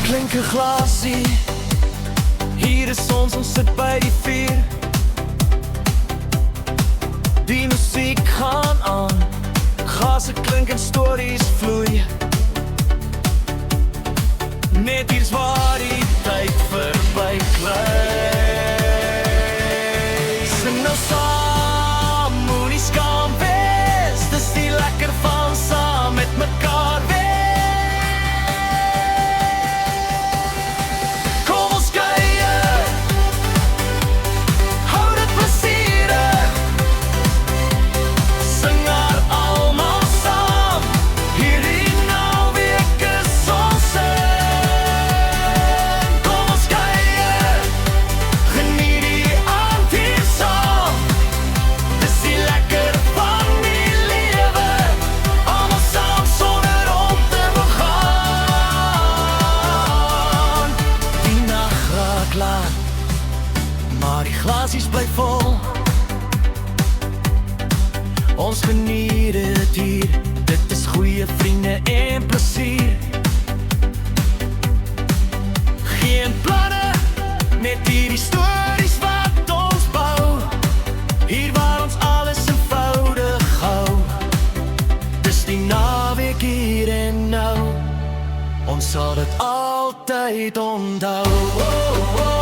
klink 'n glasie. Hier is ons sit by die vuur. Die musiek gaan aan, gase klink en stories vloei. Net hier's waar die tyd verby glij. Sing nou saam, moenie skaam wees. Dis die lekker van saam met mekaar wees. Kom ons kuier, hou dit plesierig. Sing haar almal saam, hierdie naweek is ons in. Kom ons kuier, geniet die aand hier saam. Dis die lekker van die lewe, almal saam sonder om te begaan. Die nag raak laat, maar die glasies bly vol. Ons geniet dit hier, dit is goeie vriende en plesier. Geen planne, net hierdie stories wat ons bou. Hier waar ons alles eenvoudig hou. Dis die naweek hier en nou, ons sal dit altyd onthou. Oh, oh.